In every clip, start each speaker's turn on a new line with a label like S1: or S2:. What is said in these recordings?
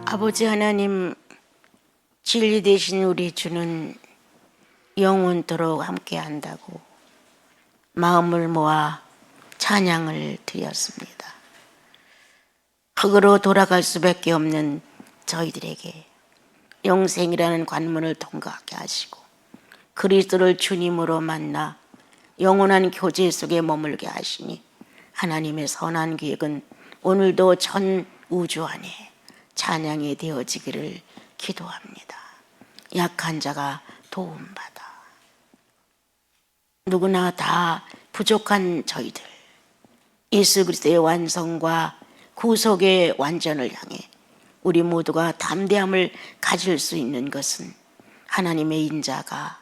S1: 아버지 하나님, 진리 되신 우리 주는 영원토록 함께 한다고 마음을 모아 찬양을 드렸습니다. 흙으로 돌아갈 수밖에 없는 저희들에게 영생이라는 관문을 통과하게 하시고 그리스도를 주님으로 만나 영원한 교제 속에 머물게 하시니 하나님의 선한 계획은 오늘도 전 우주 안에 찬양이 되어지기를 기도합니다. 약한 자가 도움받아. 누구나 다 부족한 저희들, 예수 그리스도의 완성과 구속의 완전을 향해 우리 모두가 담대함을 가질 수 있는 것은 하나님의 인자가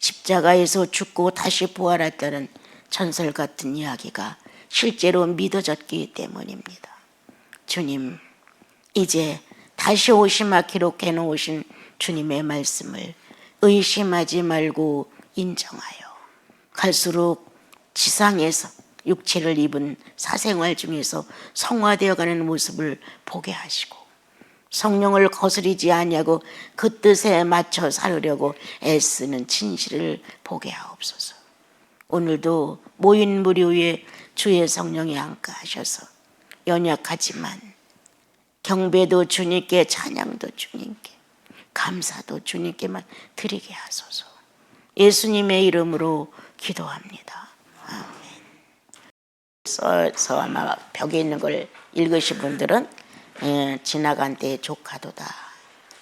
S1: 십자가에서 죽고 다시 부활했다는 전설 같은 이야기가 실제로 믿어졌기 때문입니다. 주님, 이제 다시 오시마 기록해 놓으신 주님의 말씀을 의심하지 말고 인정하여 갈수록 지상에서 육체를 입은 사생활 중에서 성화되어가는 모습을 보게 하시고 성령을 거스리지 아니하고 그 뜻에 맞춰 살으려고 애쓰는 진실을 보게 하옵소서. 오늘도 모인 무리 위에 주의 성령이 함께하셔서 연약하지만 경배도 주님께, 찬양도 주님께, 감사도 주님께만 드리게 하소서. 예수님의 이름으로 기도합니다. 아멘. 아마 벽에 있는 걸 읽으신 분들은 지나간 때의 조카도다,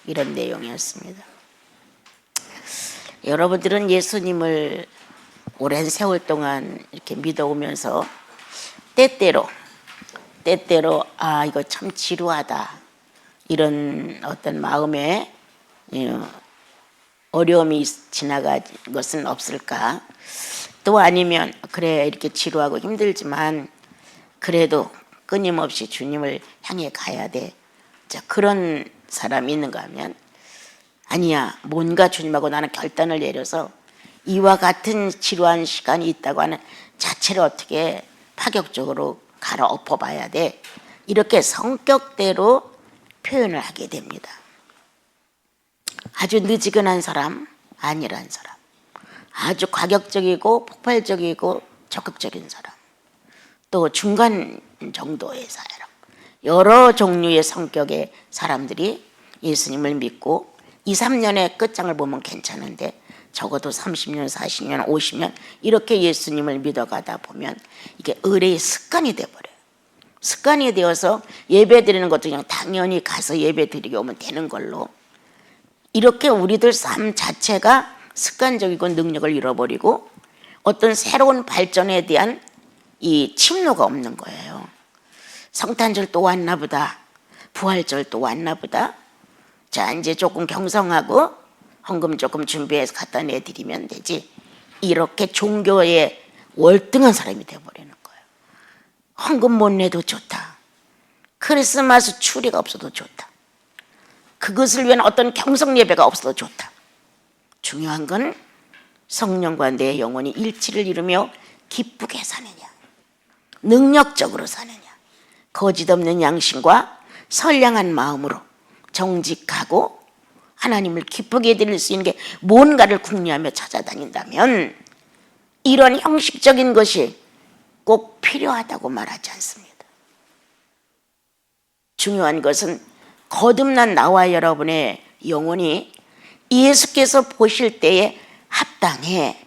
S1: 이런 내용이었습니다. 여러분들은 예수님을 오랜 세월 동안 이렇게 믿어오면서 때때로 이거 참 지루하다, 이런 어떤 마음에 어려움이 지나간 것은 없을까? 또 아니면 그래, 이렇게 지루하고 힘들지만 그래도 끊임없이 주님을 향해 가야 돼, 자, 그런 사람이 있는가 하면 아니야, 뭔가 주님하고 나는 결단을 내려서 이와 같은 지루한 시간이 있다고 하는 자체를 어떻게 파격적으로 갈아엎어 봐야 돼, 이렇게 성격대로 표현을 하게 됩니다. 아주 느지근한 사람, 안일한 사람, 아주 과격적이고 폭발적이고 적극적인 사람, 또 중간 정도의 사람, 여러 종류의 성격의 사람들이 예수님을 믿고 2, 3년의 끝장을 보면 괜찮은데 적어도 30년, 40년, 50년 이렇게 예수님을 믿어가다 보면 이게 의례의 습관이 돼버려요. 습관이 되어서 예배 드리는 것도 그냥 당연히 가서 예배 드리게 오면 되는 걸로, 이렇게 우리들 삶 자체가 습관적이고 능력을 잃어버리고 어떤 새로운 발전에 대한 이 침노가 없는 거예요. 성탄절 또 왔나 보다, 부활절 또 왔나 보다, 자 이제 조금 경성하고 헌금 조금 준비해서 갖다 내드리면 되지, 이렇게 종교에 월등한 사람이 되어버리는 거예요. 헌금 못 내도 좋다, 크리스마스 추리가 없어도 좋다, 그것을 위한 어떤 경성 예배가 없어도 좋다. 중요한 건 성령과 내 영혼이 일치를 이루며 기쁘게 사느냐, 능력적으로 사느냐, 거짓 없는 양심과 선량한 마음으로 정직하고 하나님을 기쁘게 드릴 수 있는 게 뭔가를 궁리하며 찾아다닌다면 이런 형식적인 것이 꼭 필요하다고 말하지 않습니다. 중요한 것은 거듭난 나와 여러분의 영혼이 예수께서 보실 때에 합당해,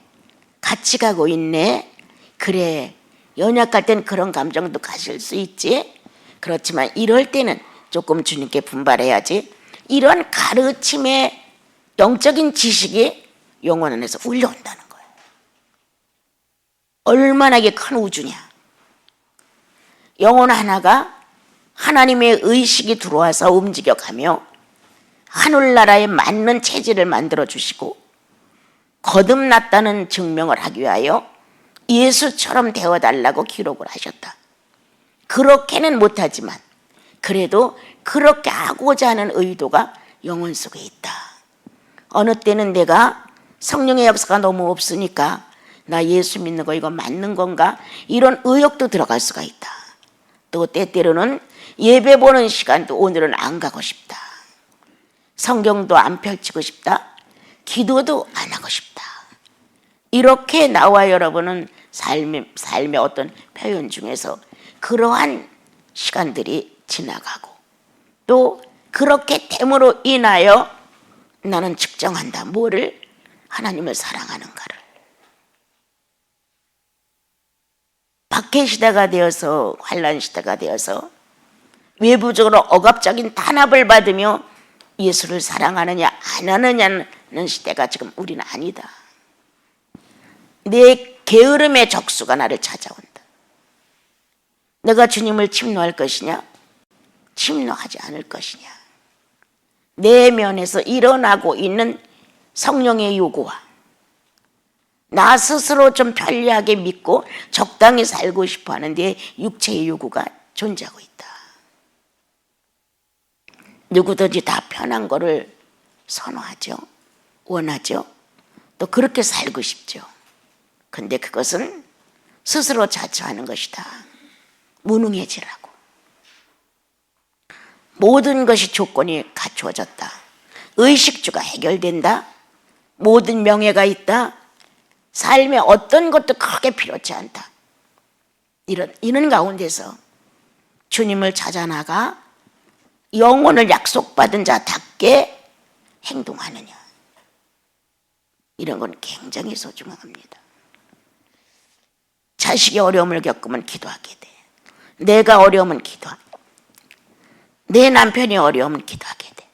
S1: 같이 가고 있네, 그래, 연약할 땐 그런 감정도 가질 수 있지, 그렇지만 이럴 때는 조금 주님께 분발해야지, 이런 가르침의 영적인 지식이 영혼 안에서 울려온다는 거예요. 얼마나 이게 큰 우주냐. 영혼 하나가 하나님의 의식이 들어와서 움직여가며 하늘나라에 맞는 체질을 만들어주시고 거듭났다는 증명을 하기 위하여 예수처럼 되어달라고 기록을 하셨다. 그렇게는 못하지만 그래도 그렇게 하고자 하는 의도가 영혼 속에 있다. 어느 때는 내가 성령의 역사가 너무 없으니까 나 예수 믿는 거 이거 맞는 건가, 이런 의혹도 들어갈 수가 있다. 또 때때로는 예배 보는 시간도 오늘은 안 가고 싶다. 성경도 안 펼치고 싶다. 기도도 안 하고 싶다. 이렇게 나와 여러분은 삶의 어떤 표현 중에서 그러한 시간들이 지나가고 또 그렇게 됨으로 인하여 나는 측정한다. 뭐를? 하나님을 사랑하는가를. 박해 시대가 되어서 환난 시대가 되어서 외부적으로 억압적인 탄압을 받으며 예수를 사랑하느냐 안 하느냐는 시대가 지금 우리는 아니다. 내 게으름의 적수가 나를 찾아온다. 내가 주님을 침노할 것이냐 침노하지 않을 것이냐. 내 면에서 일어나고 있는 성령의 요구와 나 스스로 좀 편리하게 믿고 적당히 살고 싶어 하는데 육체의 요구가 존재하고 있다. 누구든지 다 편한 거를 선호하죠. 원하죠. 또 그렇게 살고 싶죠. 근데 그것은 스스로 자처하는 것이다. 무능해지라고. 모든 것이 조건이 갖추어졌다. 의식주가 해결된다. 모든 명예가 있다. 삶의 어떤 것도 크게 필요치 않다. 이런 가운데서 주님을 찾아 나가 영혼을 약속받은 자답게 행동하느냐. 이런 건 굉장히 소중합니다. 자식이 어려움을 겪으면 기도하게 돼. 내가 어려우면 기도하게 돼. 내 남편이 어려우면 기도하게 돼.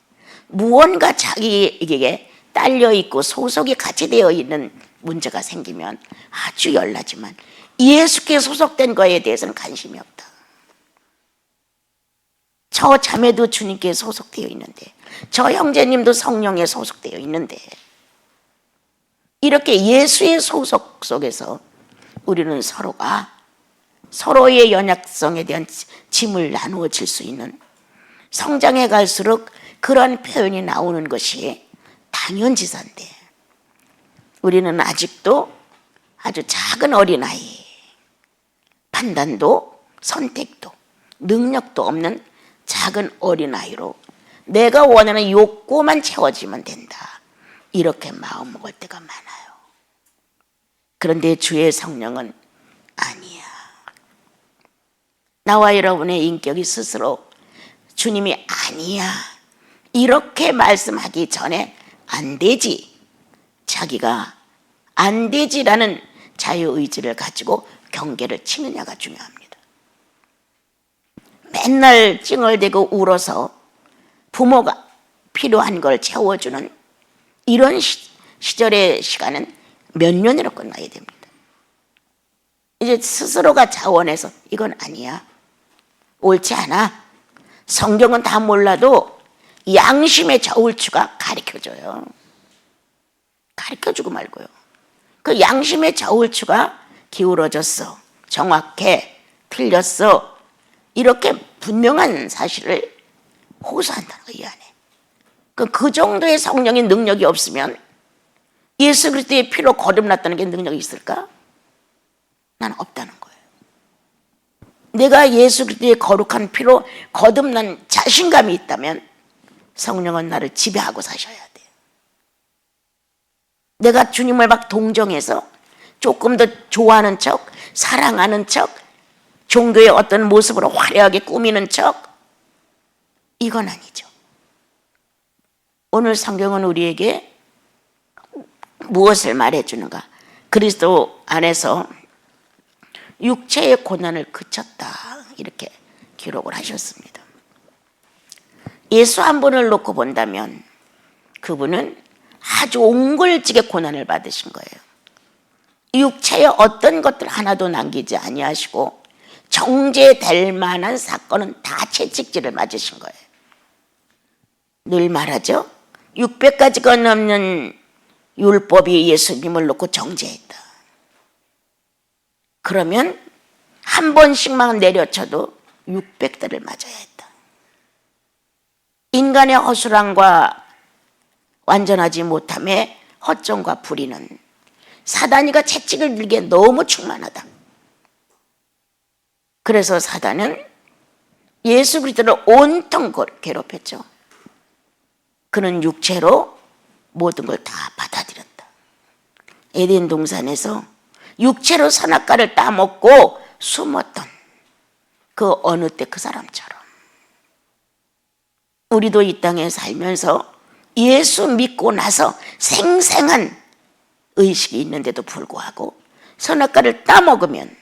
S1: 무언가 자기에게 딸려있고 소속이 같이 되어 있는 문제가 생기면 아주 열나지만 예수께 소속된 거에 대해서는 관심이 없다. 저 자매도 주님께 소속되어 있는데 저 형제님도 성령에 소속되어 있는데 이렇게 예수의 소속 속에서 우리는 서로가 서로의 연약성에 대한 짐을 나누어 질 수 있는 성장해 갈수록 그러한 표현이 나오는 것이 당연지사인데 우리는 아직도 아주 작은 어린아이, 판단도 선택도 능력도 없는 작은 어린아이로 내가 원하는 욕구만 채워지면 된다. 이렇게 마음먹을 때가 많아요. 그런데 주의 성령은 아니야. 나와 여러분의 인격이 스스로 주님이 아니야 이렇게 말씀하기 전에 안 되지. 자기가 안 되지라는 자유의지를 가지고 경계를 치느냐가 중요합니다. 맨날 찡얼대고 울어서 부모가 필요한 걸 채워주는 이런 시절의 시간은 몇 년으로 끝나야 됩니다. 이제 스스로가 자원해서 이건 아니야. 옳지 않아. 성경은 다 몰라도 양심의 저울추가 가르쳐줘요. 가르쳐주고 말고요. 그 양심의 저울추가 기울어졌어. 정확해. 틀렸어. 이렇게 분명한 사실을 호소한다는 거 이 안에. 그 정도의 성령의 능력이 없으면 예수 그리스도의 피로 거듭났다는 게 능력이 있을까? 난 없다는 거예요. 내가 예수 그리스도의 거룩한 피로 거듭난 자신감이 있다면 성령은 나를 지배하고 사셔야 돼. 내가 주님을 막 동정해서 조금 더 좋아하는 척, 사랑하는 척, 종교의 어떤 모습으로 화려하게 꾸미는 척, 이건 아니죠. 오늘 성경은 우리에게 무엇을 말해주는가? 그리스도 안에서 육체의 고난을 그쳤다 이렇게 기록을 하셨습니다. 예수 한 분을 놓고 본다면 그분은 아주 옹골지게 고난을 받으신 거예요. 육체의 어떤 것들 하나도 남기지 아니하시고 정죄될 만한 사건은 다 채찍질을 맞으신 거예요. 늘 말하죠. 600가지가 넘는 율법이 예수님을 놓고 정죄했다. 그러면 한 번씩만 내려쳐도 600대를 맞아야 했다. 인간의 허술함과 완전하지 못함에 허점과 불의는 사단이가 채찍을 들기에 너무 충만하다. 그래서 사단은 예수 그리스도를 온통 괴롭혔죠. 그는 육체로 모든 걸 다 받아들였다. 에덴 동산에서 육체로 선악과를 따먹고 숨었던 그 어느 때 그 사람처럼 우리도 이 땅에 살면서 예수 믿고 나서 생생한 의식이 있는데도 불구하고 선악과를 따먹으면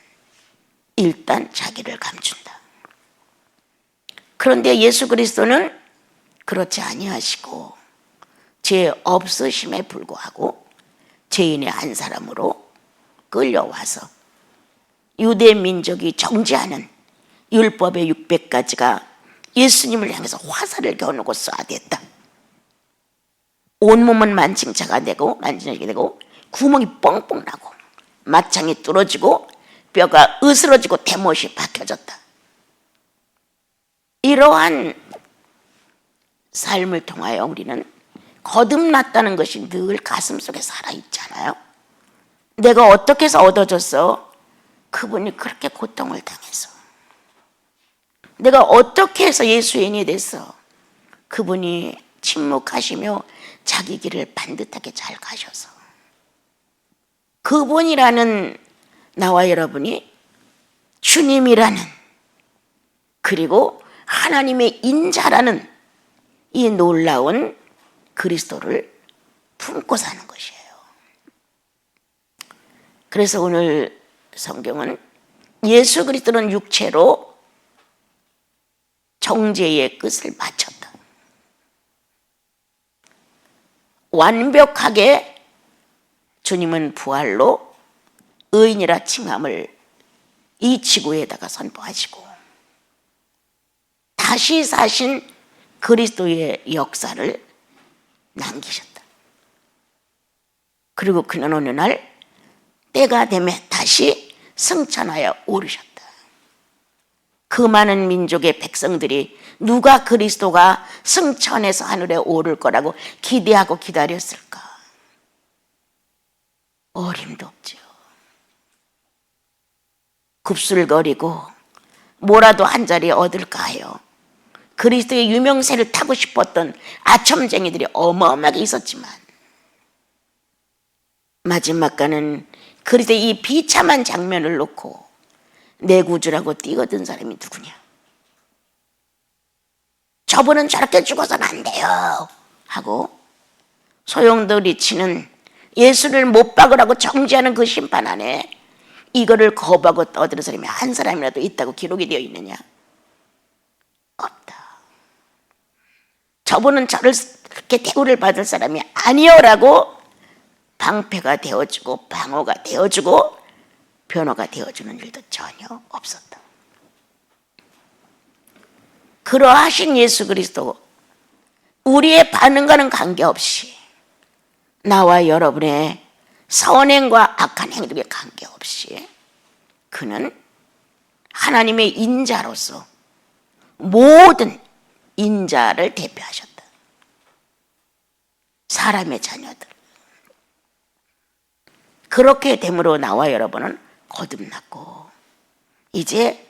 S1: 일단 자기를 감춘다. 그런데 예수 그리스도는 그렇지 아니하시고 죄 없으심에 불구하고 죄인의 한 사람으로 끌려와서 유대 민족이 정죄하는 율법의 600가지가 예수님을 향해서 화살을 겨누고 쏴댔다. 온몸은 만칭차가 되고 구멍이 뻥뻥 나고 마창이 뚫어지고 뼈가 으스러지고 대못이 박혀졌다. 이러한 삶을 통하여 우리는 거듭났다는 것이 늘 가슴속에 살아있잖아요. 내가 어떻게 해서 얻어졌어? 그분이 그렇게 고통을 당해서. 내가 어떻게 해서 예수인이 됐어? 그분이 침묵하시며 자기 길을 반듯하게 잘 가셔서. 그분이라는 나와 여러분이 주님이라는, 그리고 하나님의 인자라는 이 놀라운 그리스도를 품고 사는 것이에요. 그래서 오늘 성경은 예수 그리스도는 육체로 정죄의 끝을 마쳤다. 완벽하게 주님은 부활로 의인이라 칭함을 이 지구에다가 선포하시고 다시 사신 그리스도의 역사를 남기셨다. 그리고 그는 어느 날 때가 되면 다시 승천하여 오르셨다. 그 많은 민족의 백성들이 누가 그리스도가 승천해서 하늘에 오를 거라고 기대하고 기다렸을까? 어림도 없죠. 굽술거리고 뭐라도 한 자리 얻을까 하여 그리스도의 유명세를 타고 싶었던 아첨쟁이들이 어마어마하게 있었지만 마지막가는 그리스도의 이 비참한 장면을 놓고 내 구주라고 뛰어든 사람이 누구냐? 저분은 저렇게 죽어서는 안 돼요 하고 소용돌이치는 예수를 못 박으라고 정죄하는 그 심판 안에 이거를 거부하고 떠드는 사람이 한 사람이라도 있다고 기록이 되어 있느냐? 없다. 저분은 저렇게 대우를 받을 사람이 아니요라고 방패가 되어주고 방어가 되어주고 변호가 되어주는 일도 전혀 없었다. 그러하신 예수 그리스도, 우리의 반응과는 관계없이 나와 여러분의 선행과 악한 행동에 관계없이 그는 하나님의 인자로서 모든 인자를 대표하셨다. 사람의 자녀들. 그렇게 됨으로 나와 여러분은 거듭났고 이제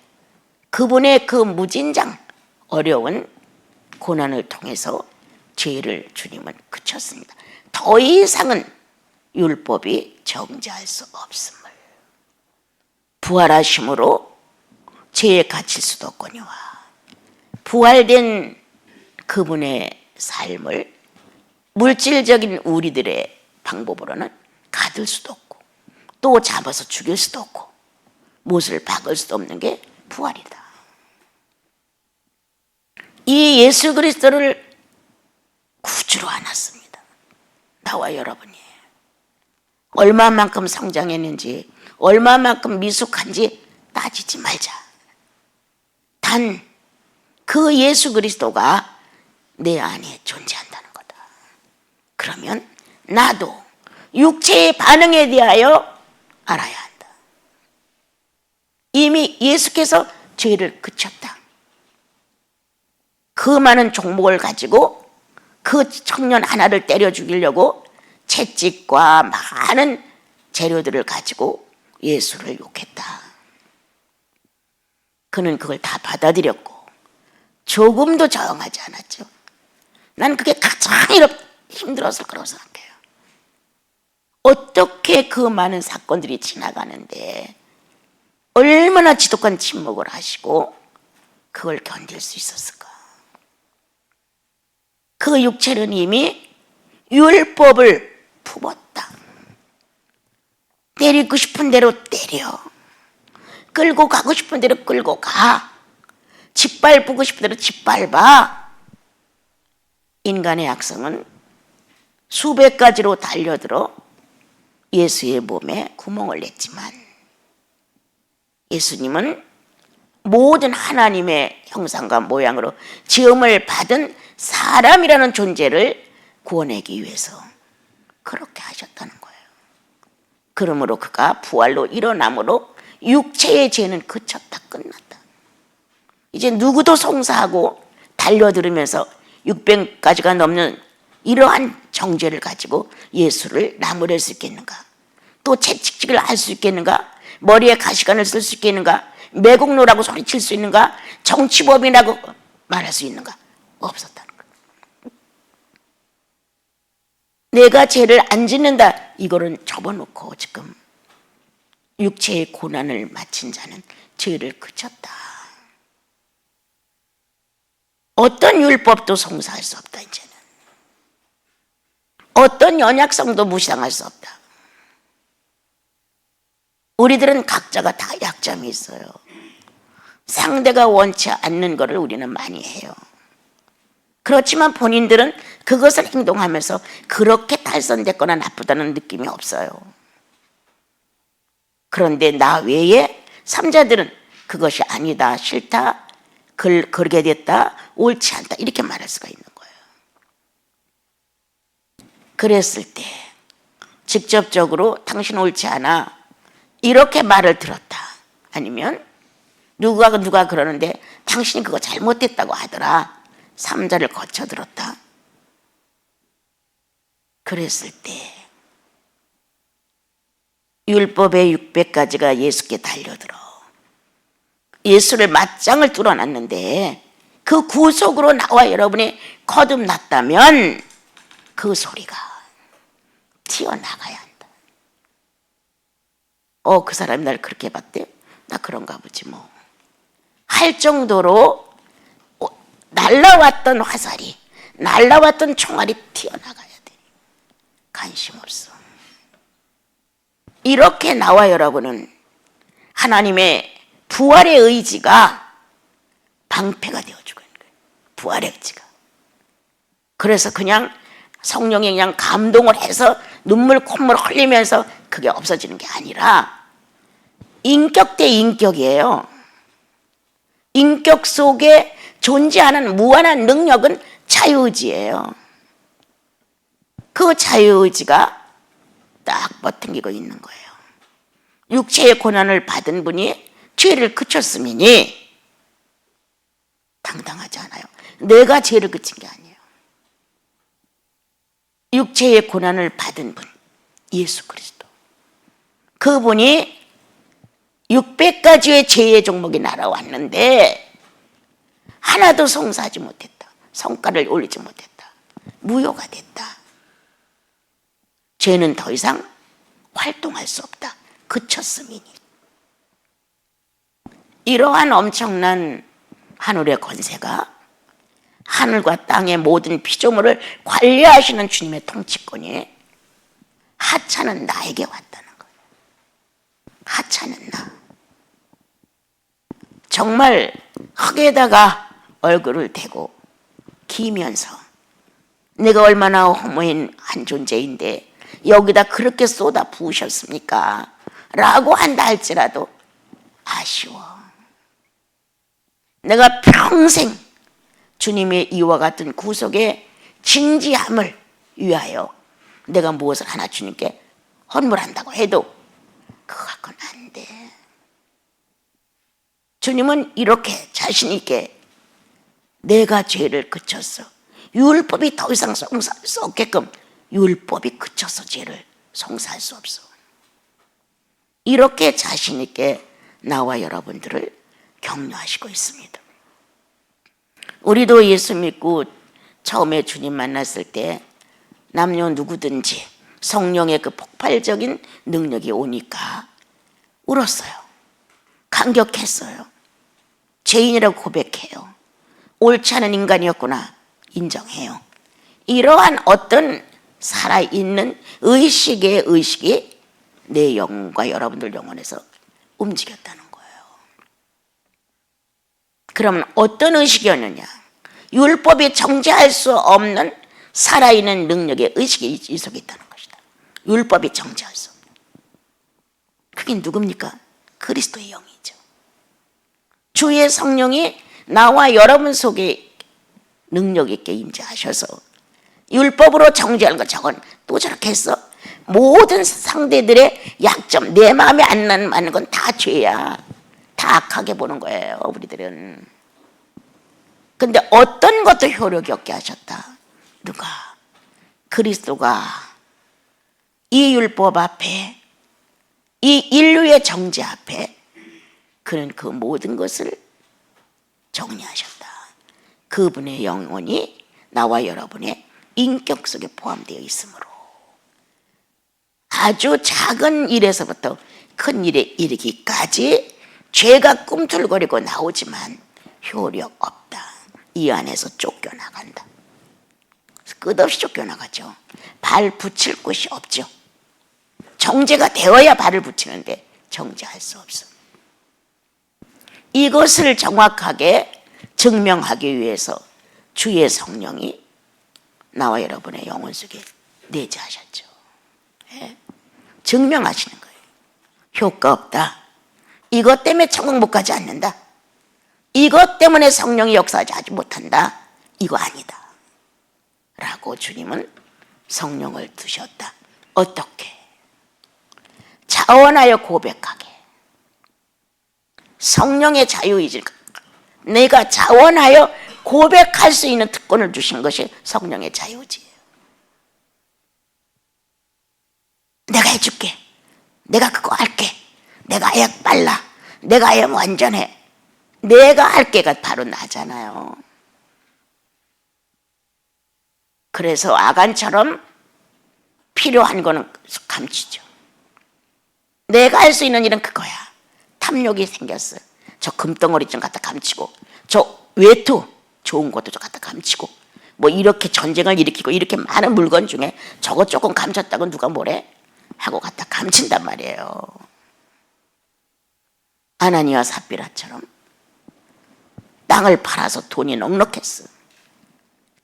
S1: 그분의 그 무진장 어려운 고난을 통해서 죄를 주님은 그쳤습니다. 더 이상은 율법이 정죄할 수 없음을. 부활하심으로 죄에 갇힐 수도 없거니와 부활된 그분의 삶을 물질적인 우리들의 방법으로는 가둘 수도 없고 또 잡아서 죽일 수도 없고 못을 박을 수도 없는 게 부활이다. 이 예수 그리스도를 구주로 안았습니다. 나와 여러분이 얼마만큼 성장했는지 얼마만큼 미숙한지 따지지 말자. 단 그 예수 그리스도가 내 안에 존재한다는 거다. 그러면 나도 육체의 반응에 대하여 알아야 한다. 이미 예수께서 죄를 그쳤다. 그 많은 종목을 가지고 그 청년 하나를 때려 죽이려고 채찍과 많은 재료들을 가지고 예수를 욕했다. 그는 그걸 다 받아들였고 조금도 저항하지 않았죠. 난 그게 가장 힘들었을 거라고 생각해요. 어떻게 그 많은 사건들이 지나가는데 얼마나 지독한 침묵을 하시고 그걸 견딜 수 있었을까? 그 육체는 이미 율법을 품었다. 때리고 싶은 대로 때려, 끌고 가고 싶은 대로 끌고 가, 짓밟고 싶은 대로 짓밟아. 인간의 악성은 수백 가지로 달려들어 예수의 몸에 구멍을 냈지만 예수님은 모든 하나님의 형상과 모양으로 지음을 받은 사람이라는 존재를 구원하기 위해서 그렇게 하셨다는 거예요. 그러므로 그가 부활로 일어남으로 육체의 죄는 그쳤다, 끝났다. 이제 누구도 송사하고 달려들으면서 600가지가 넘는 이러한 정죄를 가지고 예수를 나무랄 수 있겠는가? 또 채찍질을 할 수 있겠는가? 머리에 가시관을 쓸 수 있겠는가? 매국노라고 소리칠 수 있는가? 정치범이라고 말할 수 있는가? 없었다는 거예요. 내가 죄를 안 짓는다, 이거는 접어놓고 지금 육체의 고난을 마친 자는 죄를 그쳤다. 어떤 율법도 송사할 수 없다. 이제는 어떤 연약성도 무시당할 수 없다. 우리들은 각자가 다 약점이 있어요. 상대가 원치 않는 것을 우리는 많이 해요. 그렇지만 본인들은 그것을 행동하면서 그렇게 탈선됐거나 나쁘다는 느낌이 없어요. 그런데 나 외에 삼자들은 그것이 아니다, 싫다, 그러게 됐다, 옳지 않다, 이렇게 말할 수가 있는 거예요. 그랬을 때 직접적으로 당신 옳지 않아, 이렇게 말을 들었다. 아니면 누가 그러는데 당신이 그거 잘못됐다고 하더라. 삼자를 거쳐 들었다. 그랬을 때 율법의 600가지가 예수께 달려들어 예수를 맞짱을 뚫어놨는데 그 구속으로 나와 여러분이 거듭났다면 그 소리가 튀어나가야 한다. 그 사람이 날 그렇게 봤대? 나 그런가 보지 뭐. 할 정도로 날라왔던 화살이, 날라왔던 총알이 튀어나가야 돼. 관심 없어. 이렇게 나와 여러분은 하나님의 부활의 의지가 방패가 되어주고 있는 거예요. 부활의 의지가. 그래서 그냥 성령이 그냥 감동을 해서 눈물 콧물 흘리면서 그게 없어지는 게 아니라 인격 대 인격이에요. 인격 속에 존재하는 무한한 능력은 자유의지예요. 그 자유의지가 딱 버팅기고 있는 거예요. 육체의 고난을 받은 분이 죄를 그쳤음이니 당당하지 않아요. 내가 죄를 그친 게 아니에요. 육체의 고난을 받은 분, 예수 그리스도. 그분이 600가지의 죄의 종목이 날아왔는데 하나도 송사하지 못했다. 성과를 올리지 못했다. 무효가 됐다. 죄는 더 이상 활동할 수 없다. 그쳤음이니. 이러한 엄청난 하늘의 권세가 하늘과 땅의 모든 피조물을 관리하시는 주님의 통치권이 하찮은 나에게 왔다는 거예요. 하찮은 나. 정말 흙에다가 얼굴을 대고 기면서 내가 얼마나 허무한 한 존재인데 여기다 그렇게 쏟아 부으셨습니까? 라고 한다 할지라도 아쉬워. 내가 평생 주님의 이와 같은 구속의 진지함을 위하여 내가 무엇을 하나 주님께 헌물한다고 해도 그거 갖고는 안 돼. 주님은 이렇게 자신 있게 내가 죄를 그쳤어. 율법이 더 이상 송사할 수 없게끔 율법이 그쳐서 죄를 송사할 수 없어. 이렇게 자신 있게 나와 여러분들을 격려하시고 있습니다. 우리도 예수 믿고 처음에 주님 만났을 때 남녀 누구든지 성령의 그 폭발적인 능력이 오니까 울었어요. 감격했어요. 죄인이라고 고백해요. 옳지 않은 인간이었구나 인정해요. 이러한 어떤 살아있는 의식이 내 영과 여러분들 영혼에서 움직였다는 거예요. 그러면 어떤 의식이었느냐? 율법이 정죄할 수 없는 살아있는 능력의 의식이 이 속에 있다는 것이다. 율법이 정죄할 수 없는. 그게 누굽니까? 그리스도의 영이죠. 주의 성령이 나와 여러분 속에 능력 있게 임재하셔서 율법으로 정죄하는 것, 저건 또 저렇게 했어. 모든 상대들의 약점, 내 마음에 안 맞는 건 다 죄야. 다 악하게 보는 거예요, 우리들은. 근데 어떤 것도 효력이 없게 하셨다. 누가? 그리스도가 이 율법 앞에, 이 인류의 정죄 앞에 그는 그 모든 것을 정리하셨다. 그분의 영혼이 나와 여러분의 인격 속에 포함되어 있으므로 아주 작은 일에서부터 큰 일에 이르기까지 죄가 꿈틀거리고 나오지만 효력 없다. 이 안에서 쫓겨나간다. 끝없이 쫓겨나가죠. 발 붙일 곳이 없죠. 정죄가 되어야 발을 붙이는데 정죄할 수 없어. 이것을 정확하게 증명하기 위해서 주의 성령이 나와 여러분의 영혼 속에 내재하셨죠. 네. 증명하시는 거예요. 효과 없다. 이것 때문에 천국 못 가지 않는다. 이것 때문에 성령이 역사하지 못한다. 이거 아니다. 라고 주님은 성령을 두셨다. 어떻게? 자원하여 고백하게. 성령의 자유의지를 내가 자원하여 고백할 수 있는 특권을 주신 것이 성령의 자유의지예요. 내가 해줄게. 내가 그거 할게. 내가 아예 빨라. 내가 아예 완전해. 내가 할게가 바로 나잖아요. 그래서 아간처럼 필요한 거는 감추죠. 내가 할 수 있는 일은 그거야. 탐욕이 생겼어요. 저 금덩어리 좀 갖다 감추고, 저 외투 좋은 것도 좀 갖다 감추고, 뭐 이렇게 전쟁을 일으키고 이렇게 많은 물건 중에 저거 조금 감췄다고 누가 뭐래? 하고 갖다 감춘단 말이에요. 아나니아 삽비라처럼 땅을 팔아서 돈이 넉넉했어.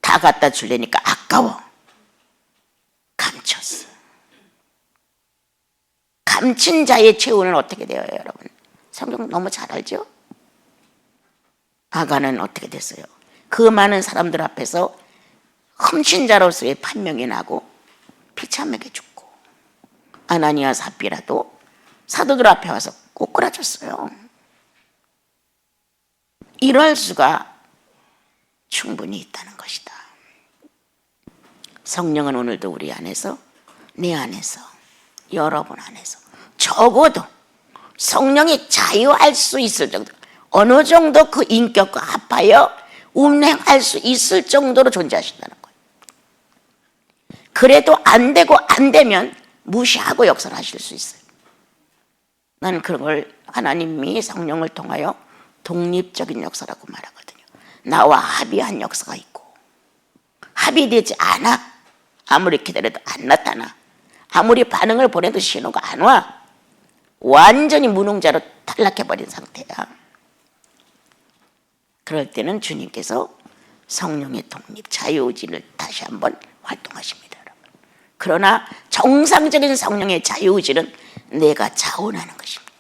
S1: 다 갖다 주려니까 아까워. 감췄어. 감춘 자의 최후는 어떻게 돼요, 여러분? 성경 너무 잘 알죠? 아간은 어떻게 됐어요? 그 많은 사람들 앞에서 훔친 자로서의 판명이 나고 비참하게 죽고, 아나니아 삽비라도 사도들 앞에 와서 꼬꾸라졌어요. 이럴 수가 충분히 있다는 것이다. 성령은 오늘도 우리 안에서, 내 안에서, 여러분 안에서 적어도 성령이 자유할 수 있을 정도, 어느 정도 그 인격과 합하여 운행할 수 있을 정도로 존재하신다는 거예요. 그래도 안 되고 안 되면 무시하고 역사를 하실 수 있어요. 나는 그런 걸 하나님이 성령을 통하여 독립적인 역사라고 말하거든요. 나와 합의한 역사가 있고, 합의되지 않아. 아무리 기다려도 안 나타나. 아무리 반응을 보내도 신호가 안 와. 완전히 무능자로 탈락해버린 상태야. 그럴 때는 주님께서 성령의 독립, 자유의지를 다시 한번 활동하십니다, 여러분. 그러나 정상적인 성령의 자유의지는 내가 자원하는 것입니다.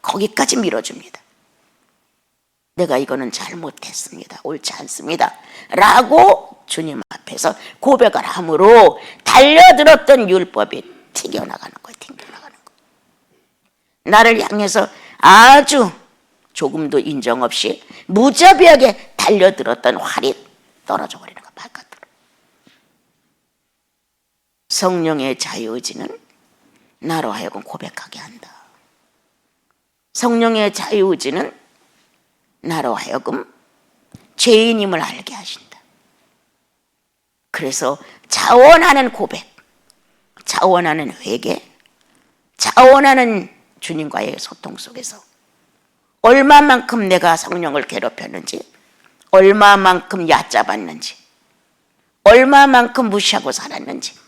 S1: 거기까지 밀어줍니다. 내가 이거는 잘못했습니다. 옳지 않습니다. 라고 주님 앞에서 고백을 함으로 달려들었던 율법이 튀겨나가는 거예요. 튕겨나가는 거예요. 나를 향해서 아주 조금도 인정 없이 무자비하게 달려들었던 활이 떨어져 버리는 거예요. 바깥으로. 성령의 자유의지는 나로 하여금 고백하게 한다. 성령의 자유의지는 나로 하여금 죄인임을 알게 하신다. 그래서 자원하는 고백, 자원하는 회개, 자원하는 주님과의 소통 속에서 얼마만큼 내가 성령을 괴롭혔는지, 얼마만큼 얕잡았는지, 얼마만큼 무시하고 살았는지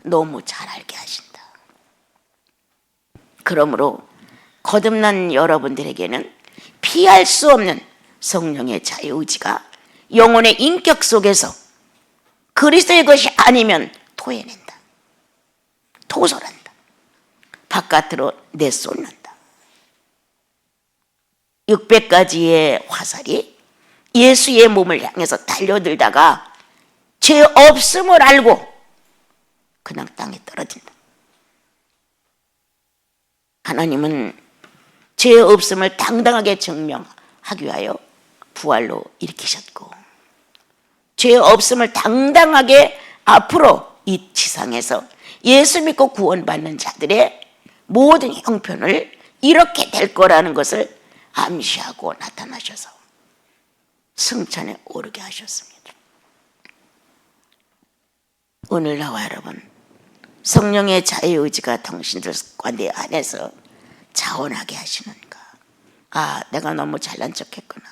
S1: 너무 잘 알게 하신다. 그러므로 거듭난 여러분들에게는 피할 수 없는 성령의 자유의지가 영혼의 인격 속에서 그리스도의 것이 아니면 토해낸다. 토설한다. 바깥으로 내쏟는다. 600가지의 화살이 예수의 몸을 향해서 달려들다가 죄 없음을 알고 그냥 땅에 떨어진다. 하나님은 죄 없음을 당당하게 증명하기 위하여 부활로 일으키셨고, 죄 없음을 당당하게 앞으로 이 지상에서 예수 믿고 구원받는 자들의 모든 형편을 이렇게 될 거라는 것을 암시하고 나타나셔서 승천에 오르게 하셨습니다. 오늘 나와 여러분, 성령의 자유의지가 당신들과 내 안에서 자원하게 하시는가? 아, 내가 너무 잘난 척했구나.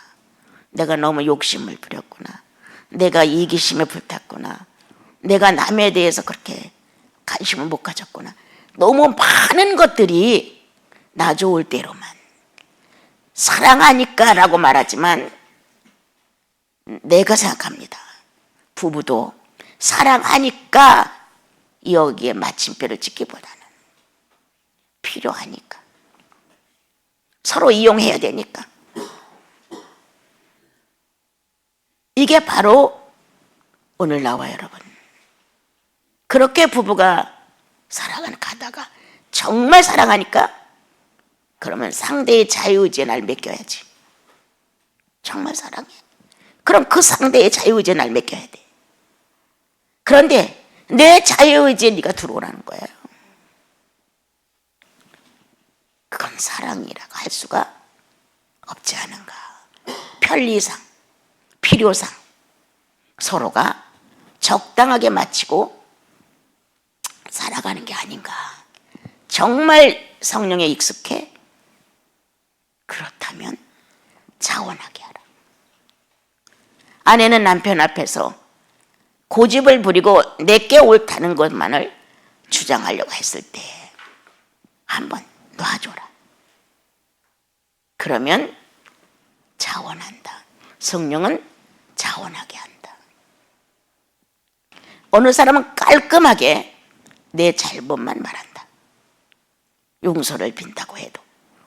S1: 내가 너무 욕심을 부렸구나. 내가 이기심에 불탔구나. 내가 남에 대해서 그렇게 관심을 못 가졌구나. 너무 많은 것들이 나 좋을 대로만 사랑하니까 라고 말하지만, 내가 생각합니다. 부부도 사랑하니까 여기에 마침표를 찍기보다는 필요하니까, 서로 이용해야 되니까, 이게 바로 오늘 나와 여러분, 그렇게 부부가 사랑을 가다가 정말 사랑하니까, 그러면 상대의 자유의지에 날 맡겨야지. 정말 사랑해. 그럼 그 상대의 자유의지에 날 맡겨야 돼. 그런데 내 자유의지에 네가 들어오라는 거예요. 그건 사랑이라고 할 수가 없지 않은가. 편리상, 필요상 서로가 적당하게 맞추고 살아가는 게 아닌가. 정말 성령에 익숙해? 그렇다면 자원하게 하라. 아내는 남편 앞에서 고집을 부리고 내게 옳다는 것만을 주장하려고 했을 때 한번 놔줘라. 그러면 자원한다. 성령은 자원하게 한다. 어느 사람은 깔끔하게 내 잘못만 말한다. 용서를 빈다고 해도.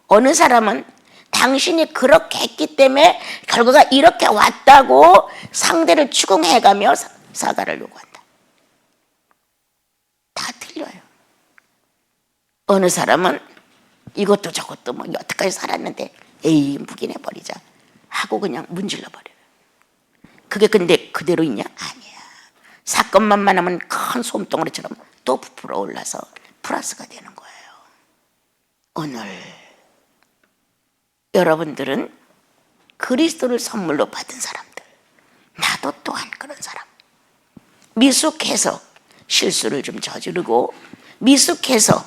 S1: 어느 사람은 당신이 그렇게 했기 때문에 결과가 이렇게 왔다고 상대를 추궁해가며 사과를 요구한다. 다 틀려요. 어느 사람은 이것도 저것도 뭐 여태까지 살았는데 에이 묵인해버리자 하고 그냥 문질러 버려요. 그게 근데 그대로 있냐? 아니야. 사건만 하면 큰 솜덩어리처럼 또 부풀어 올라서 플러스가 되는 거예요. 오늘 여러분들은 그리스도를 선물로 받은 사람들, 나도 또한 그런 사람, 미숙해서 실수를 좀 저지르고 미숙해서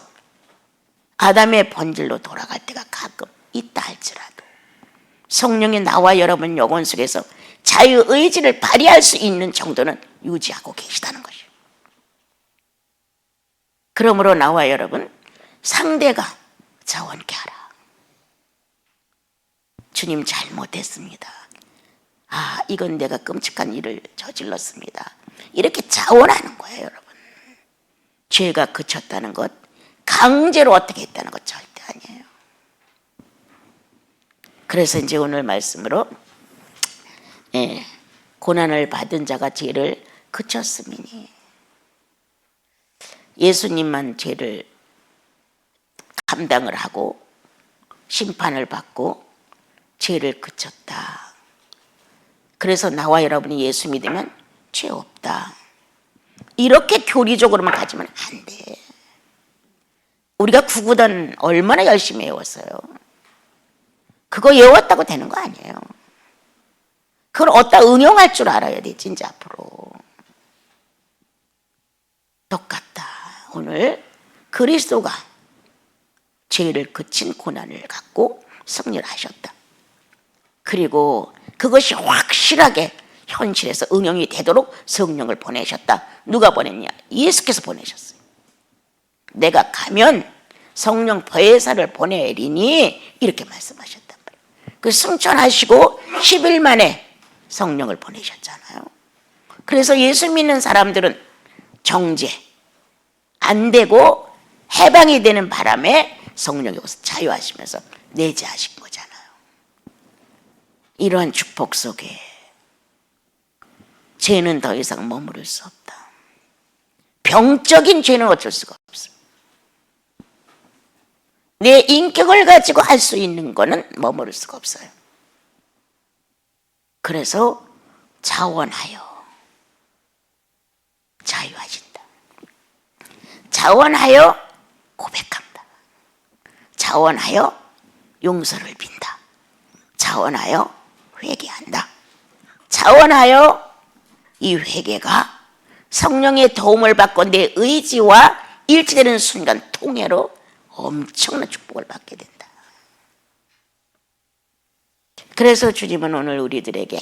S1: 아담의 본질로 돌아갈 때가 가끔 있다 할지라도 성령이 나와 여러분 영혼 속에서 자유의지를 발휘할 수 있는 정도는 유지하고 계시다는 것이에요. 그러므로 나와 여러분, 상대가 자원케 하라. 주님 잘못했습니다. 아, 이건 내가 끔찍한 일을 저질렀습니다. 이렇게 자원하는 거예요, 여러분. 죄가 그쳤다는 것, 강제로 어떻게 했다는 것 절대 아니에요. 그래서 이제 오늘 말씀으로 고난을 받은 자가 죄를 그쳤음이니, 예수님만 죄를 감당을 하고 심판을 받고 죄를 그쳤다. 그래서 나와 여러분이 예수 믿으면 죄 없다. 이렇게 교리적으로만 가지면 안 돼. 우리가 구구단 얼마나 열심히 외웠어요. 그거 외웠다고 되는 거 아니에요. 그걸 어디다 응용할 줄 알아야 돼, 진짜 앞으로. 똑같다. 오늘 그리스도가 죄를 그친 고난을 갖고 승리를 하셨다. 그리고 그것이 확실하게 현실에서 응용이 되도록 성령을 보내셨다. 누가 보냈냐? 예수께서 보내셨어요. 내가 가면 성령 보혜사를 보내리니 이렇게 말씀하셨단 말이에요. 그 승천하시고 10일 만에 성령을 보내셨잖아요. 그래서 예수 믿는 사람들은 정죄 안 되고 해방이 되는 바람에 성령이 오셔서 자유하시면서 내재하신 거잖아요. 이러한 축복 속에 죄는 더 이상 머무를 수 없다. 병적인 죄는 어쩔 수가 없어. 내 인격을 가지고 할 수 있는 거는 머무를 수가 없어요. 그래서 자원하여 자유하신다. 자원하여 고백한다. 자원하여 용서를 빈다. 자원하여 회개한다. 자원하여 이 회개가 성령의 도움을 받고 내 의지와 일치되는 순간 통해로 엄청난 축복을 받게 된다. 그래서 주님은 오늘 우리들에게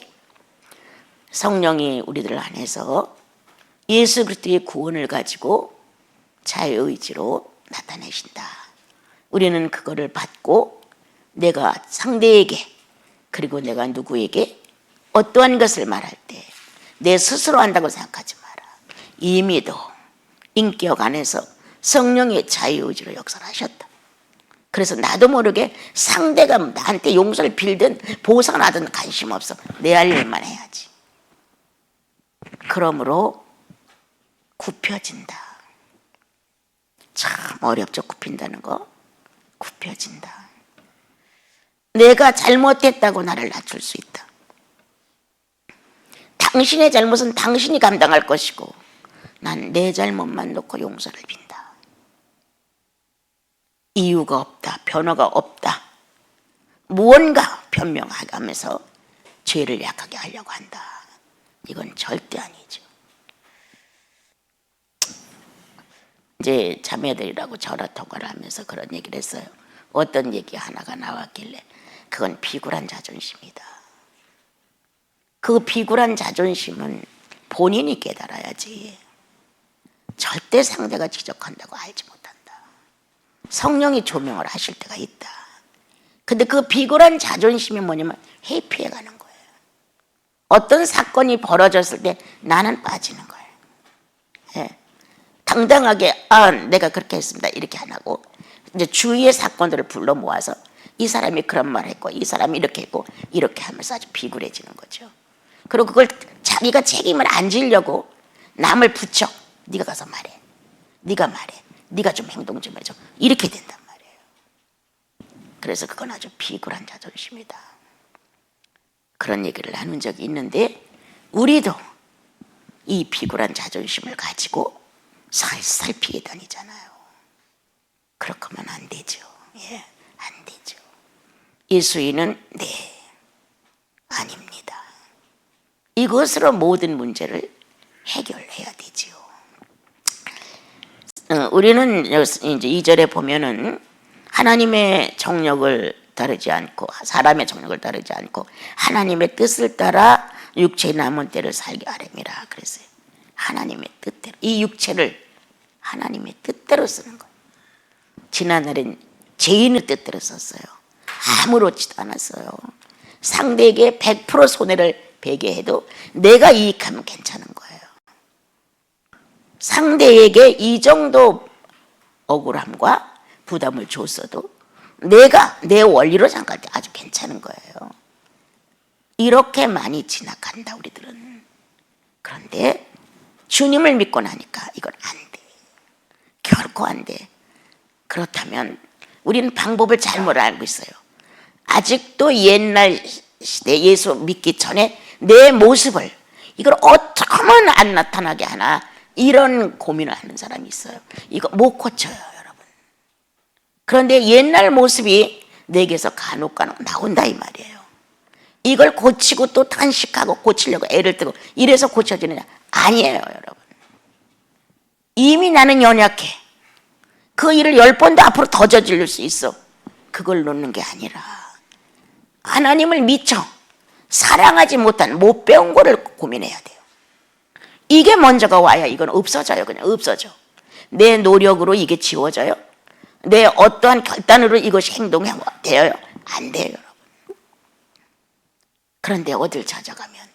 S1: 성령이 우리들 안에서 예수 그리스도의 구원을 가지고 자유의지로 나타내신다. 우리는 그거를 받고 내가 상대에게 그리고 내가 누구에게 어떠한 것을 말할 때 내 스스로 한다고 생각하지 마라. 이미도 인격 안에서 성령의 자유의지로 역사를 하셨다. 그래서 나도 모르게 상대가 나한테 용서를 빌든 보상을 하든 관심 없어. 내 할 일만 해야지. 그러므로 굽혀진다. 참 어렵죠. 굽힌다는 거. 굽혀진다. 내가 잘못했다고 나를 낮출 수 있다. 당신의 잘못은 당신이 감당할 것이고 난 내 잘못만 놓고 용서를 빈다. 이유가 없다. 변화가 없다. 무언가 변명하면서 죄를 약하게 하려고 한다. 이건 절대 아니죠. 이제 자매들이라고 전화 통화를 하면서 그런 얘기를 했어요. 어떤 얘기 하나가 나왔길래 그건 비굴한 자존심이다. 그 비굴한 자존심은 본인이 깨달아야지. 절대 상대가 지적한다고 알지 못한다. 성령이 조명을 하실 때가 있다. 근데 그 비굴한 자존심이 뭐냐면 회피해가는 거예요. 어떤 사건이 벌어졌을 때 나는 빠지는 거예요. 예. 당당하게 내가 그렇게 했습니다 이렇게 안 하고 이제 주위의 사건들을 불러 모아서 이 사람이 그런 말 했고 이 사람이 이렇게 했고 이렇게 하면서 아주 비굴해지는 거죠. 그리고 그걸 자기가 책임을 안 지려고 남을 붙여. 네가 가서 말해. 네가 말해. 네가 좀 행동 좀 해줘. 이렇게 된단 말이에요. 그래서 그건 아주 비굴한 자존심이다. 그런 얘기를 나눈 적이 있는데 우리도 이 비굴한 자존심을 가지고 살살 피해 다니잖아요. 그렇게 하면 안 되죠. 예, 안 되죠. 예수인은 네, 아닙니다. 이것으로 모든 문제를 해결해야 되지요. 우리는 이제 2절에 보면은 하나님의 정력을 따르지 않고 사람의 정력을 따르지 않고 하나님의 뜻을 따라 육체의 남은 때를 살게 하렵니다. 그랬어요. 하나님의 뜻대로 이 육체를 하나님의 뜻대로 쓰는 거예요. 지난날엔 죄인의 뜻대로 썼어요. 아무렇지도 않았어요. 상대에게 100% 손해를 베게 해도 내가 이익하면 괜찮은 거예요. 상대에게 이 정도 억울함과 부담을 줬어도 내가 내 원리로 생각할 때 아주 괜찮은 거예요. 이렇게 많이 지나간다 우리들은. 그런데 주님을 믿고 나니까 이건 안 돼. 결코 안 돼. 그렇다면 우리는 방법을 잘못 알고 있어요. 아직도 옛날 시대 예수 믿기 전에 내 모습을 이걸 어떻게 하면 안 나타나게 하나 이런 고민을 하는 사람이 있어요. 이거 못 고쳐요 여러분. 그런데 옛날 모습이 내게서 간혹 나온다 이 말이에요. 이걸 고치고 또 단식하고 고치려고 애를 뜨고 이래서 고쳐지느냐? 아니에요, 여러분. 이미 나는 연약해. 그 일을 10번도 앞으로 더 저지를 수 있어. 그걸 놓는 게 아니라 하나님을 미처 사랑하지 못한 못 배운 거를 고민해야 돼요. 이게 먼저가 와야 이건 없어져요. 그냥 없어져. 내 노력으로 이게 지워져요? 내 어떠한 결단으로 이것이 행동이 되어요? 안 돼요, 여러분. 그런데 어딜 찾아가면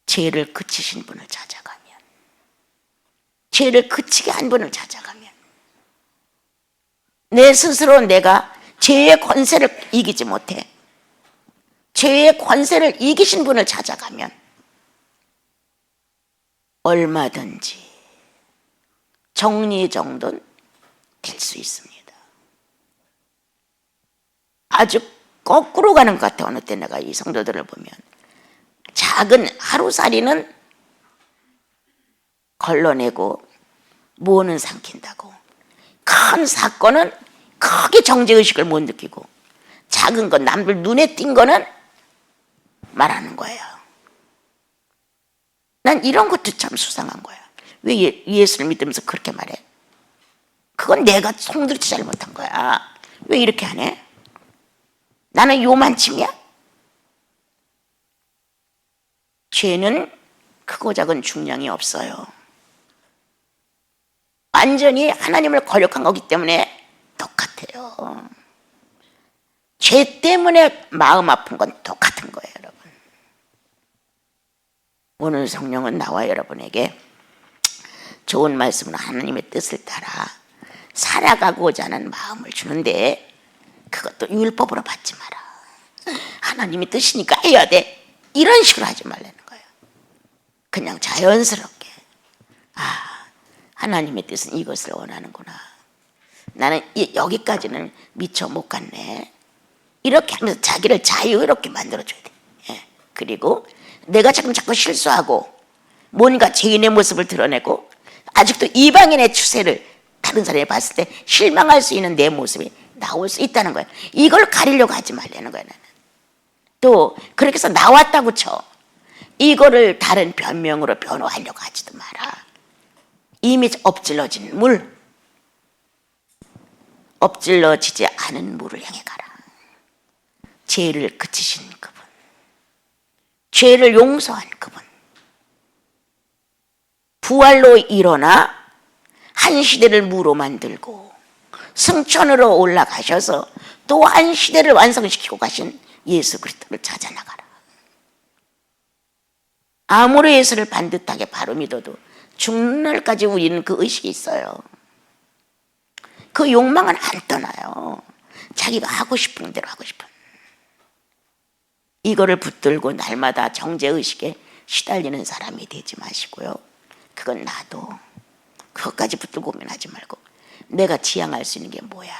S1: 죄를 그치신 분을 찾아가면, 죄를 그치게 한 분을 찾아가면, 내 스스로 내가 죄의 권세를 이기지 못해 죄의 권세를 이기신 분을 찾아가면 얼마든지 정리정돈 될 수 있습니다. 아주 거꾸로 가는 것 같아. 어느 때 내가 이 성도들을 보면 작은 하루살이는 걸러내고 무언은 삼킨다고, 큰 사건은 크게 정죄의식을 못 느끼고 작은 건 남들 눈에 띈 거는 말하는 거예요. 난 이런 것도 참 수상한 거야. 왜 예수를 믿으면서 그렇게 말해? 그건 내가 송두리째 잘못한 거야. 왜 이렇게 하네? 나는 요만침이야? 죄는 크고 작은 중량이 없어요. 완전히 하나님을 거역한 거기 때문에 똑같아요. 죄 때문에 마음 아픈 건 똑같은 거예요, 여러분. 오늘 성령은 나와 여러분에게 좋은 말씀으로 하나님의 뜻을 따라 살아가고자 하는 마음을 주는데, 그것도 율법으로 받지 마라. 하나님이 뜻이니까 해야 돼. 이런 식으로 하지 말라는 거예요. 그냥 자연스럽게, 하나님의 뜻은 이것을 원하는구나. 나는 여기까지는 미처 못 갔네. 이렇게 하면서 자기를 자유롭게 만들어줘야 돼. 예. 그리고 내가 자꾸 실수하고 뭔가 죄인의 모습을 드러내고 아직도 이방인의 추세를 다른 사람이 봤을 때 실망할 수 있는 내 모습이 나올 수 있다는 거예요. 이걸 가리려고 하지 말라는 거예요. 나는 또 그렇게 해서 나왔다고 쳐 이거를 다른 변명으로 변호하려고 하지도 마라. 이미 엎질러진 물, 엎질러지지 않은 물을 향해 가라. 죄를 그치신 그분, 죄를 용서한 그분, 부활로 일어나 한 시대를 무로 만들고 승천으로 올라가셔서 또 한 시대를 완성시키고 가신 예수 그리스도를 찾아 나가라. 아무리 예수를 반듯하게 바로 믿어도 죽는 날까지 우리는 그 의식이 있어요. 그 욕망은 안 떠나요. 자기가 하고 싶은 대로 하고 싶은. 이거를 붙들고 날마다 정죄의식에 시달리는 사람이 되지 마시고요. 그건 나도 그것까지 붙들고 고민하지 말고 내가 지향할 수 있는 게 뭐야.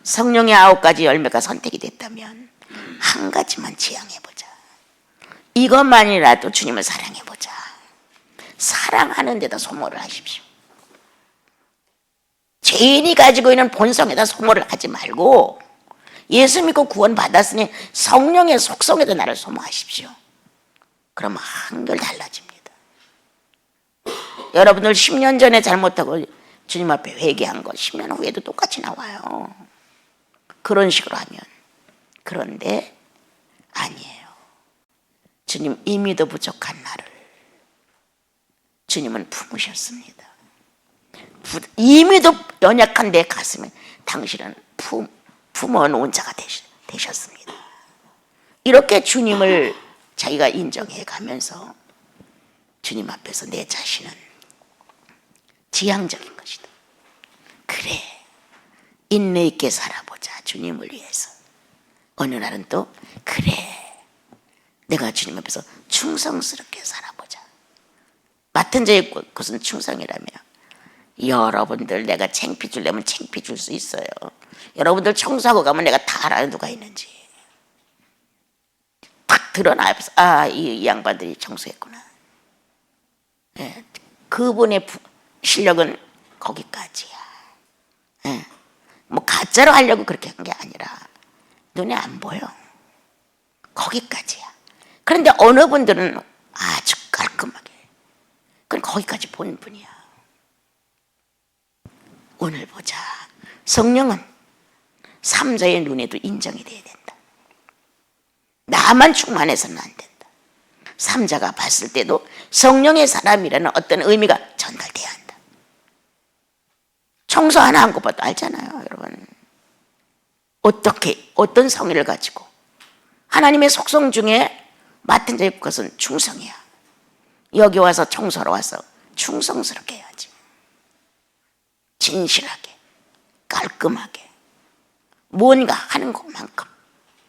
S1: 성령의 9가지 열매가 선택이 됐다면 한 가지만 지향해보자. 이것만이라도 주님을 사랑해보자. 사랑하는 데다 소모를 하십시오. 죄인이 가지고 있는 본성에다 소모를 하지 말고 예수 믿고 구원 받았으니 성령의 속성에다 나를 소모하십시오. 그러면 한결 달라집니다. 여러분들 10년 전에 잘못하고 주님 앞에 회개한 거 10년 후에도 똑같이 나와요. 그런 식으로 하면. 그런데 아니에요. 주님 이미도 부족한 나를 주님은 품으셨습니다. 이미도 연약한 내 가슴에 당신은 품어놓은 자가 되셨습니다. 이렇게 주님을 자기가 인정해 가면서 주님 앞에서 내 자신은 지향적인 것이다. 그래, 인내 있게 살아보자. 주님을 위해서. 어느 날은 또 그래, 내가 주님 앞에서 충성스럽게 살아보자. 맡은 자의 것은 충성이라며. 여러분들 내가 창피 주려면 창피 줄 수 있어요. 여러분들 청소하고 가면 내가 다 알아요. 누가 있는지 딱 드러나요. 이 양반들이 청소했구나. 예, 그분의 실력은 거기까지야. 예, 뭐 가짜로 하려고 그렇게 한 게 아니라 눈에 안 보여. 거기까지야. 그런데 어느 분들은 아주 깔끔하게, 그건 거기까지 본 분이야. 오늘 보자. 성령은 삼자의 눈에도 인정이 돼야 된다. 나만 충만해서는 안 된다. 삼자가 봤을 때도 성령의 사람이라는 어떤 의미가 전달돼야 한다. 청소 하나 한 것봐도 알잖아요, 여러분. 어떻게, 어떤 성의를 가지고 하나님의 속성 중에 맡은 자의 것은 충성이야. 여기 와서 청소하러 와서 충성스럽게 해야지. 진실하게, 깔끔하게, 뭔가 하는 것만큼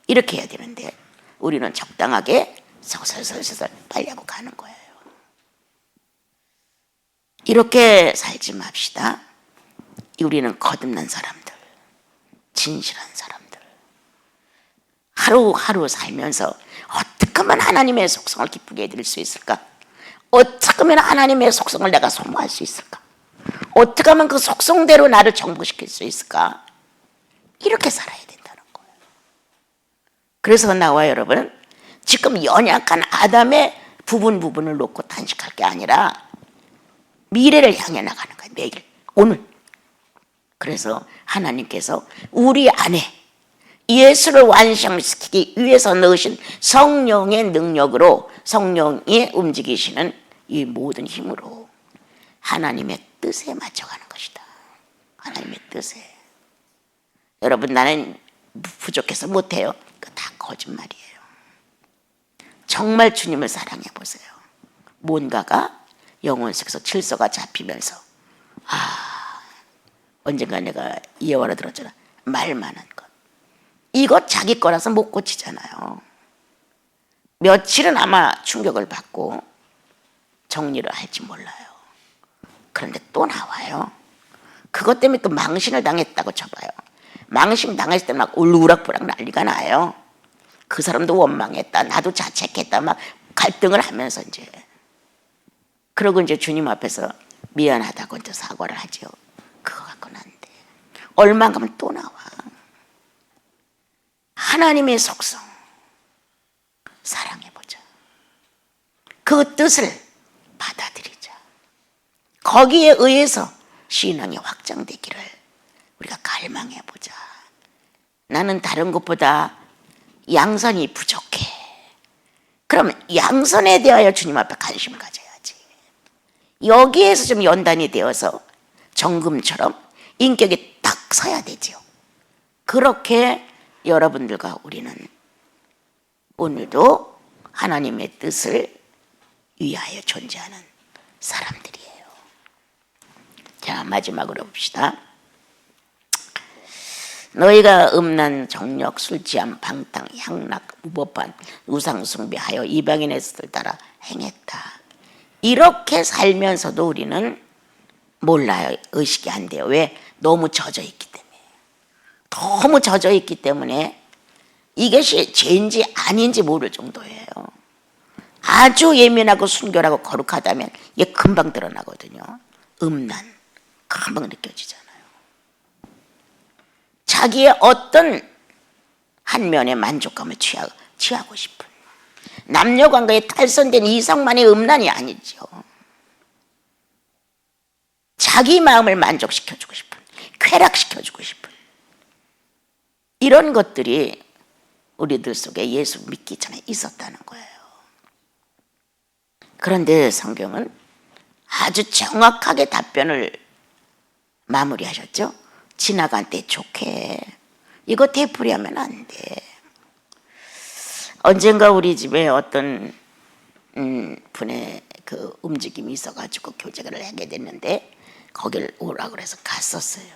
S1: 이렇게 해야 되는데 우리는 적당하게 서설서설 빨리 하고 가는 거예요. 이렇게 살지 맙시다. 우리는 거듭난 사람들, 진실한 사람들, 하루하루 살면서 어떻게 하면 하나님의 속성을 기쁘게 해드릴 수 있을까? 어떻게 하면 하나님의 속성을 내가 소모할 수 있을까? 어떻게 하면 그 속성대로 나를 정복시킬 수 있을까? 이렇게 살아야 된다는 거예요. 그래서 나와 여러분, 지금 연약한 아담의 부분을 놓고 탄식할 게 아니라 미래를 향해 나가는 거예요. 매일, 오늘. 그래서 하나님께서 우리 안에 예수를 완성시키기 위해서 넣으신 성령의 능력으로, 성령이 움직이시는 이 모든 힘으로 하나님의 뜻에 맞춰가는 것이다. 하나님의 뜻에. 여러분, 나는 부족해서 못해요. 그거 다 거짓말이에요. 정말 주님을 사랑해 보세요. 뭔가가 영혼 속에서 질서가 잡히면서, 언젠가 내가 예화로 들었잖아. 말 많은 것. 이거 자기 거라서 못 고치잖아요. 며칠은 아마 충격을 받고 정리를 할지 몰라요. 그런데 또 나와요. 그것 때문에 또 망신을 당했다고 쳐봐요. 망신 당했을 때 막 울우락부락 난리가 나요. 그 사람도 원망했다, 나도 자책했다, 막 갈등을 하면서 이제. 그러고 이제 주님 앞에서 미안하다고 이제 사과를 하죠. 그거 갖고는 안 돼. 얼마 가면 또 나와. 하나님의 속성 사랑해보자. 그 뜻을 받아들이자. 거기에 의해서 신앙이 확장되기를 우리가 갈망해보자. 나는 다른 것보다 양선이 부족해. 그럼 양선에 대하여 주님 앞에 관심을 가져야지. 여기에서 좀 연단이 되어서 정금처럼 인격이 딱 서야 되죠. 그렇게 여러분들과 우리는 오늘도 하나님의 뜻을 위하여 존재하는 사람들이에요. 자, 마지막으로 봅시다. 너희가 음란, 정력, 술취함, 방탕, 향락, 무법한, 우상숭배하여 이방인의 뜻을 따라 행했다. 이렇게 살면서도 우리는 몰라요. 의식이 안 돼요. 왜? 너무 젖어 있기 때문에. 너무 젖어 있기 때문에 이것이 죄인지 아닌지 모를 정도예요. 아주 예민하고 순결하고 거룩하다면 이게 금방 드러나거든요. 음란, 금방 느껴지잖아요. 자기의 어떤 한 면의 만족감을 취하고 싶은, 남녀관계에 탈선된 이성만의 음란이 아니죠. 자기 마음을 만족시켜주고 싶은, 쾌락시켜주고 싶은 이런 것들이 우리들 속에 예수 믿기 전에 있었다는 거예요. 그런데 성경은 아주 정확하게 답변을 마무리하셨죠. 지나간 때 좋게. 이거 되풀이하면 안 돼. 언젠가 우리 집에 어떤 분의 그 움직임이 있어가지고 교제를 하게 됐는데 거길 오라고 그래서 갔었어요.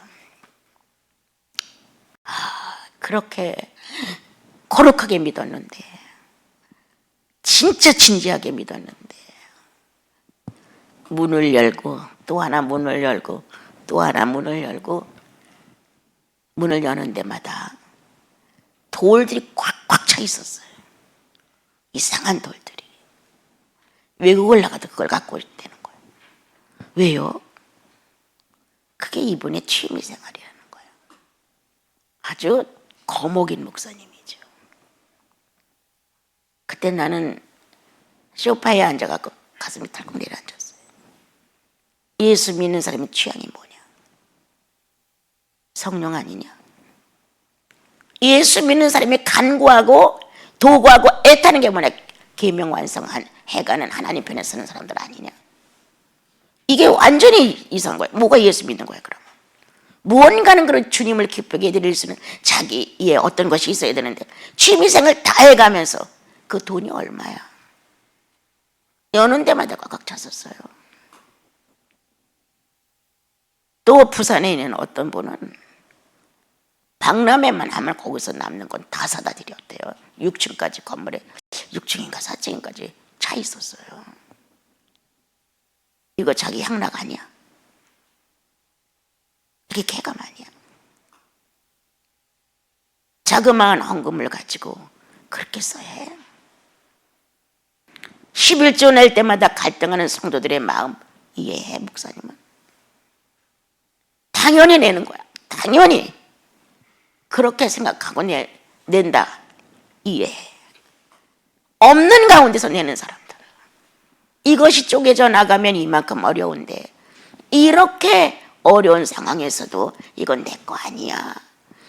S1: 그렇게 거룩하게 믿었는데, 진짜 진지하게 믿었는데, 문을 열고 또 하나 문을 열고 또 하나 문을 열고, 문을 여는 데마다 돌들이 꽉꽉 차 있었어요. 이상한 돌들이. 외국을 나가도 그걸 갖고 있다는 거예요. 왜요? 그게 이분의 취미 생활이라는 거예요. 아주 거목인 목사님이죠. 그때 나는 소파에 앉아갖고 가슴이 털컥 내려앉았어요. 예수 믿는 사람의 취향이 뭐냐? 성령 아니냐? 예수 믿는 사람이 간구하고 도구하고 애타는 게 뭐냐? 계명 완성한 해가는 하나님 편에 서는 사람들 아니냐? 이게 완전히 이상한 거예요. 뭐가 예수 믿는 거예요 그러면? 무언가는 그런 주님을 기쁘게 해드릴 수 있는 자기의 어떤 것이 있어야 되는데 취미생활 다 해가면서 그 돈이 얼마야? 여는 데마다 꽉꽉 찼었어요. 또 부산에 있는 어떤 분은 박람회만 하면 거기서 남는 건 다 사다 드렸대요. 6층까지 건물에 6층인가 4층인까지 차 있었어요. 이거 자기 향락 아니야? 이게 개감 아니야? 자그마한 헌금을 가지고 그렇게 써야 해? 11조 낼 때마다 갈등하는 성도들의 마음 이해해 목사님은? 당연히 내는 거야. 당연히 그렇게 생각하고 낸다. 이해해. 없는 가운데서 내는 사람들, 이것이 쪼개져 나가면 이만큼 어려운데 이렇게 어려운 상황에서도 이건 내 거 아니야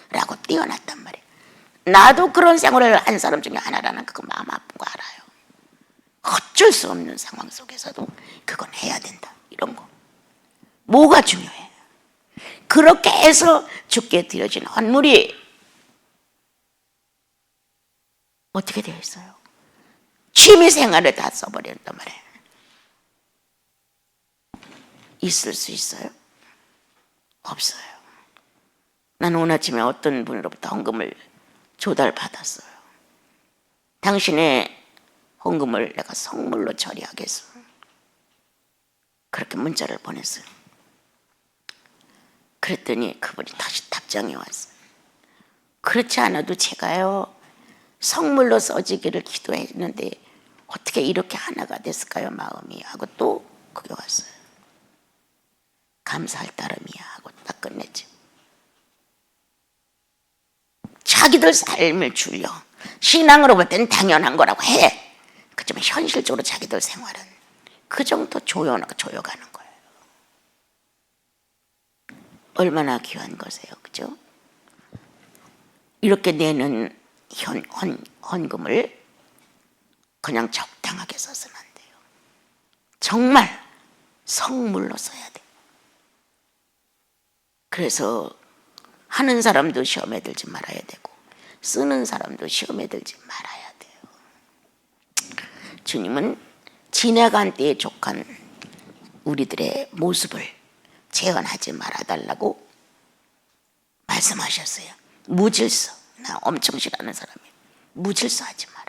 S1: 라고 뛰어났단 말이에요. 나도 그런 생활을 한 사람 중에 하나라는 그거 마음 아픈 거 알아요. 어쩔 수 없는 상황 속에서도 그건 해야 된다. 이런 거 뭐가 중요해? 그렇게 해서 주께 드려진 헌물이 어떻게 되어 있어요? 취미생활을 다 써버렸단 말이에요. 있을 수 있어요? 없어요. 나는 오늘 아침에 어떤 분으로부터 헌금을 조달받았어요. 당신의 헌금을 내가 성물로 처리하겠어. 그렇게 문자를 보냈어요. 그랬더니 그분이 다시 답장이 왔어요. 그렇지 않아도 제가요 성물로 써지기를 기도했는데 어떻게 이렇게 하나가 됐을까요 마음이 하고 또 그게 왔어요. 감사할 따름이야 하고 딱 끝냈지. 자기들 삶을 줄여 신앙으로 볼 때는 당연한 거라고 해. 그렇지만 현실적으로 자기들 생활은 그 정도 조여가는 거예요. 얼마나 귀한 거세요, 그죠? 이렇게 내는 헌금을 그냥 적당하게 써서는 안 돼요. 정말 성물로 써야 돼요. 그래서 하는 사람도 시험에 들지 말아야 되고 쓰는 사람도 시험에 들지 말아야 돼요. 주님은 지나간 때에 족한 우리들의 모습을 재현하지 말아달라고 말씀하셨어요. 무질서, 나 엄청 싫어하는 사람이에요. 무질서 하지 마라.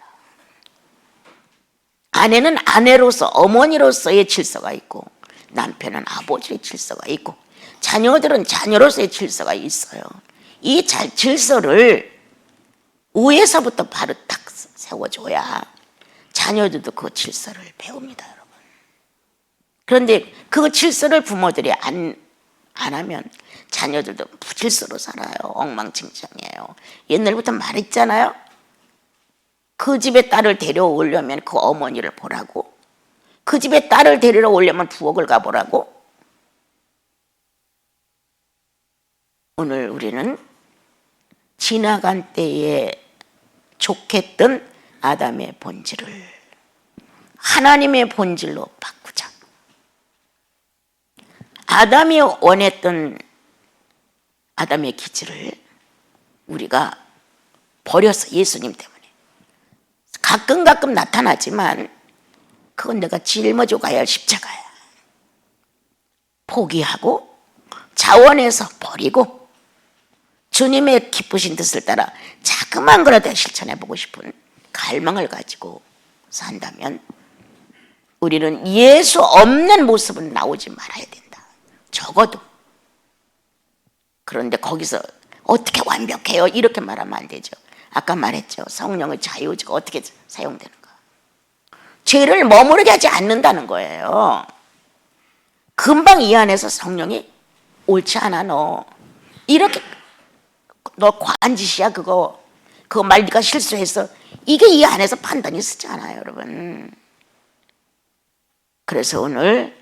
S1: 아내는 아내로서 어머니로서의 질서가 있고 남편은 아버지의 질서가 있고 자녀들은 자녀로서의 질서가 있어요. 이 질서를 위에서부터 바로 딱 세워줘야 자녀들도 그 질서를 배웁니다, 여러분. 그런데 그 질서를 부모들이 안 하면 자녀들도 부질서로 살아요. 엉망진창이에요. 옛날부터 말했잖아요. 그 집에 딸을 데려오려면 그 어머니를 보라고, 그 집에 딸을 데리러 오려면 부엌을 가보라고. 오늘 우리는 지나간 때에 족했던 아담의 본질을 하나님의 본질로 바꾸자. 아담이 원했던 아담의 기질을 우리가 버렸어. 예수님 때문에. 가끔 나타나지만 그건 내가 짊어지고 가야 할 십자가야. 포기하고 자원해서 버리고 주님의 기쁘신 뜻을 따라 자그만 거라도 실천해보고 싶은 갈망을 가지고 산다면 우리는 예수 없는 모습은 나오지 말아야 된다. 적어도. 그런데 거기서 어떻게 완벽해요? 이렇게 말하면 안 되죠. 아까 말했죠. 성령의 자유의지가 어떻게 사용되는가. 죄를 머무르게 하지 않는다는 거예요. 금방 이 안에서 성령이 옳지 않아 너. 이렇게 너 과한 짓이야 그거 그 말리가 실수해서 이게 이 안에서 판단이 쓰잖아요, 여러분. 그래서 오늘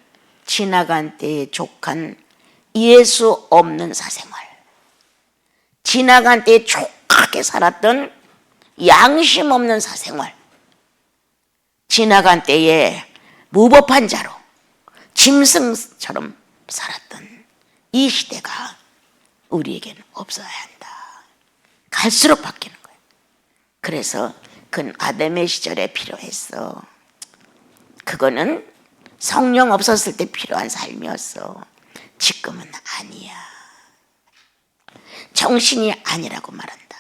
S1: 지나간 때에 족한 예수 없는 사생활, 지나간 때에 족하게 살았던 양심 없는 사생활, 지나간 때에 무법한 자로 짐승처럼 살았던 이 시대가 우리에게는 없어야 한다. 갈수록 바뀌는 거예요. 그래서 그건 아담의 시절에 필요했어. 그거는 성령 없었을 때 필요한 삶이었어. 지금은 아니야. 정신이 아니라고 말한다.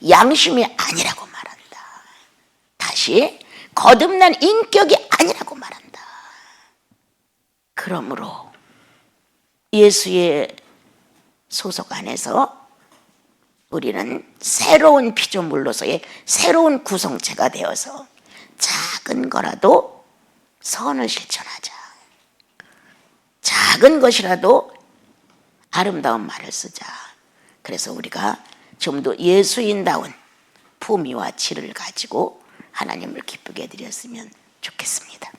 S1: 양심이 아니라고 말한다. 다시 거듭난 인격이 아니라고 말한다. 그러므로 예수의 소속 안에서 우리는 새로운 피조물로서의 새로운 구성체가 되어서 작은 거라도 선을 실천하자. 작은 것이라도 아름다운 말을 쓰자. 그래서 우리가 좀 더 예수인다운 품위와 질을 가지고 하나님을 기쁘게 드렸으면 좋겠습니다.